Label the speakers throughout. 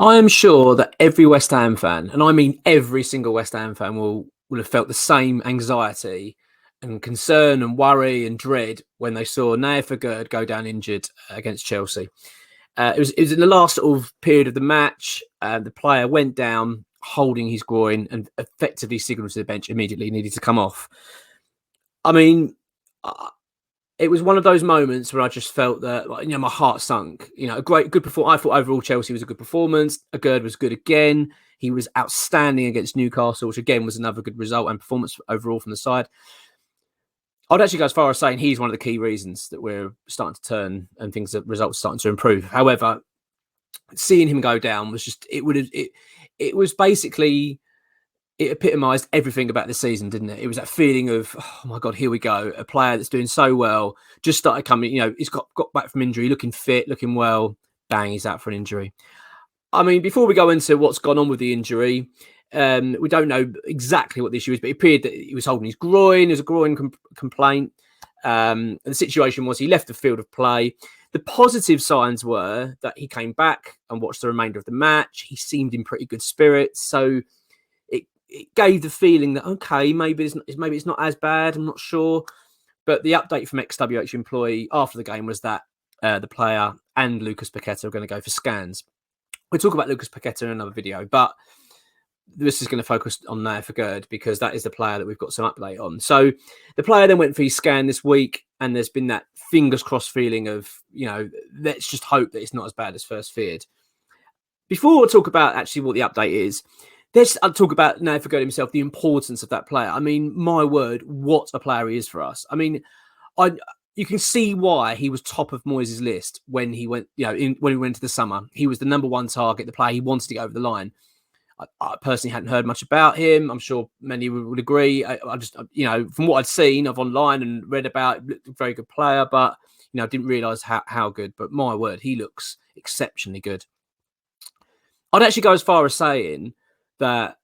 Speaker 1: I am sure that every West Ham fan, and I mean every single West Ham fan, will have felt the same anxiety and concern and worry and dread when they saw Nayef Aguerd go down injured against Chelsea. It was in the last sort of period of the match. The player went down holding his groin and effectively signalled to the bench immediately he needed to come off. I mean, it was one of those moments where I just felt that, my heart sunk. A good performance. I thought overall Chelsea was a good performance. Aguerd was good again. He was outstanding against Newcastle, which again was another good result and performance overall from the side. I'd actually go as far as saying he's one of the key reasons that we're starting to turn and results are starting to improve. However, seeing him go down was just, it was basically, it epitomised everything about the season, didn't it? It was that feeling of, oh my God, here we go. A player that's doing so well, just started coming, he's got back from injury, looking fit, looking well, bang, he's out for an injury. I mean, before we go into what's gone on with the injury, we don't know exactly what the issue is, but it appeared that he was holding his groin. It was a groin complaint. The situation was he left the field of play. The positive signs were that he came back and watched the remainder of the match. He seemed in pretty good spirits. So it gave the feeling that, okay, maybe it's not as bad. I'm not sure. But the update from ExWHUEmployee after the game was that the player and Lucas Paqueta are going to go for scans. We'll talk about Lucas Paqueta in another video, but this is going to focus on Nayef Aguerd because that is the player that we've got some update on. So the player then went for his scan this week, and there's been that fingers crossed feeling of, let's just hope that it's not as bad as first feared. Before we talk about actually what the update is, I'll talk about Nayef Aguerd himself, the importance of that player. I mean, my word, what a player he is for us. I mean, you can see why he was top of Moyes' list when he went, when we went to the summer. He was the number one target, the player he wanted to get over the line. I personally hadn't heard much about him. I'm sure many would agree. I just, from what I'd seen of online and read about, looked a very good player, but, I didn't realise how good. But my word, he looks exceptionally good. I'd actually go as far as saying that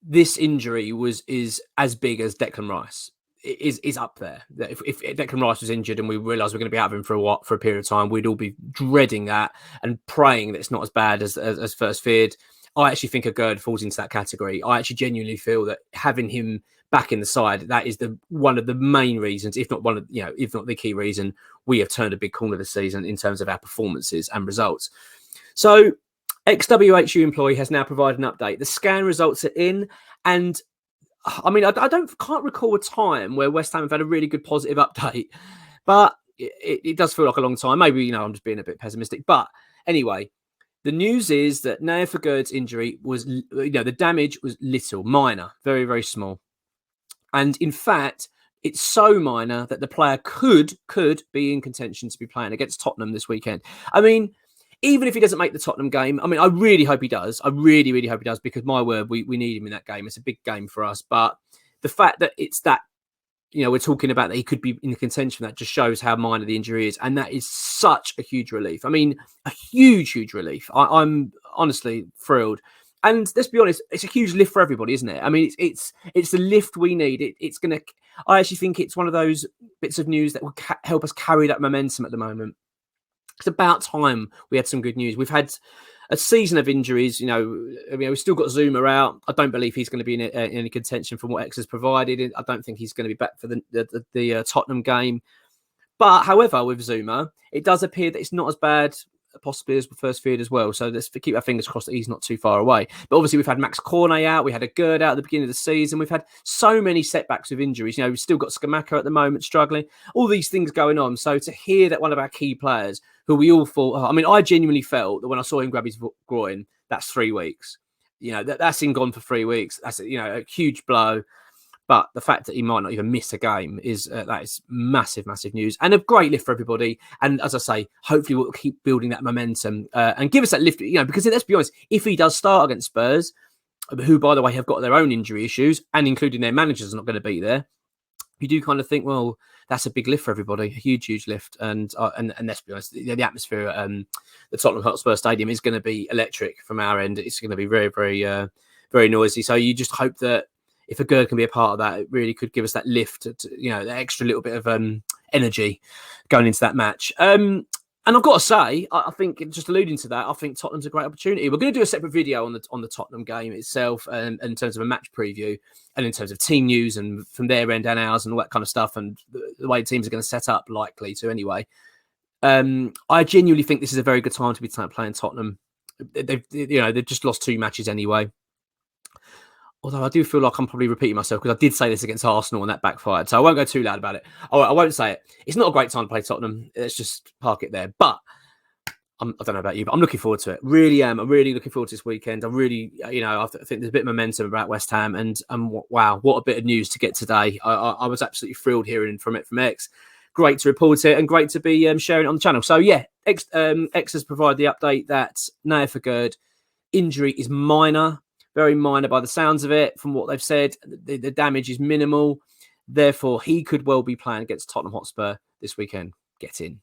Speaker 1: this injury is as big as Declan Rice. It is up there. That if Declan Rice was injured and we realised we're going to be out of him for a period of time, we'd all be dreading that and praying that it's not as bad as first feared. I actually think Aguerd falls into that category. I actually genuinely feel that having him back in the side, that is one of the main reasons, if not the key reason, we have turned a big corner this season in terms of our performances and results. So ExWHUEmployee has now provided an update. The scan results are in, and I mean, I can't recall a time where West Ham have had a really good positive update, but it does feel like a long time. Maybe, I'm just being a bit pessimistic, but anyway. The news is that Nayef Aguerd's injury was, the damage was little, minor, very, very small. And in fact, it's so minor that the player could be in contention to be playing against Tottenham this weekend. I mean, even if he doesn't make the Tottenham game, I mean, I really hope he does. I really, really hope he does because, my word, we need him in that game. It's a big game for us. But the fact that it's that, we're talking about that he could be in contention, that just shows how minor the injury is. And that is such a huge relief. I mean, a huge, huge relief. I'm honestly thrilled. And let's be honest, it's a huge lift for everybody, isn't it? I mean, it's the lift we need. I actually think it's one of those bits of news that will help us carry that momentum at the moment. It's about time we had some good news. We've had a season of injuries. We've still got Zuma out. I don't believe he's going to be in any contention from what X has provided. I don't think he's going to be back for the Tottenham game. But however, with Zuma, it does appear that it's not as bad possibly as first feared as well. So let's keep our fingers crossed that he's not too far away. But obviously, we've had Max Cornet out. We had Aguerd out at the beginning of the season. We've had so many setbacks with injuries. We've still got Scamacca at the moment struggling. All these things going on. So to hear that one of our key players, who we all thought, I genuinely felt that when I saw him grab his groin, that's 3 weeks. That's him gone for 3 weeks. That's a huge blow. But the fact that he might not even miss a game that is massive, massive news and a great lift for everybody. And as I say, hopefully we'll keep building that momentum and give us that lift. Because let's be honest, if he does start against Spurs, who by the way have got their own injury issues and including their managers not going to be there, you do kind of think, well, that's a big lift for everybody, a huge, huge lift. And let's be honest, the atmosphere at the Tottenham Hotspur Stadium is going to be electric from our end. It's going to be very, very, very noisy. So you just hope that if Aguerd can be a part of that, it really could give us that lift, that extra little bit of energy going into that match. And I've got to say, I think, just alluding to that, I think Tottenham's a great opportunity. We're going to do a separate video on the Tottenham game itself, and in terms of a match preview, and in terms of team news, and from their end and ours, and all that kind of stuff, and the way teams are going to set up, likely to anyway. I genuinely think this is a very good time to be playing Tottenham. They've just lost 2 matches anyway. Although I do feel like I'm probably repeating myself, because I did say this against Arsenal and that backfired. So I won't go too loud about it. I won't say it. It's not a great time to play Tottenham. Let's just park it there. But I don't know about you, but I'm looking forward to it. Really am. I'm really looking forward to this weekend. I really, I think there's a bit of momentum about West Ham. And wow, what a bit of news to get today. I was absolutely thrilled hearing from X. Great to report it, and great to be sharing it on the channel. So yeah, X has provided the update that Nayef Aguerd injury is minor. Very minor by the sounds of it. From what they've said, the damage is minimal. Therefore, he could well be playing against Tottenham Hotspur this weekend. Get in.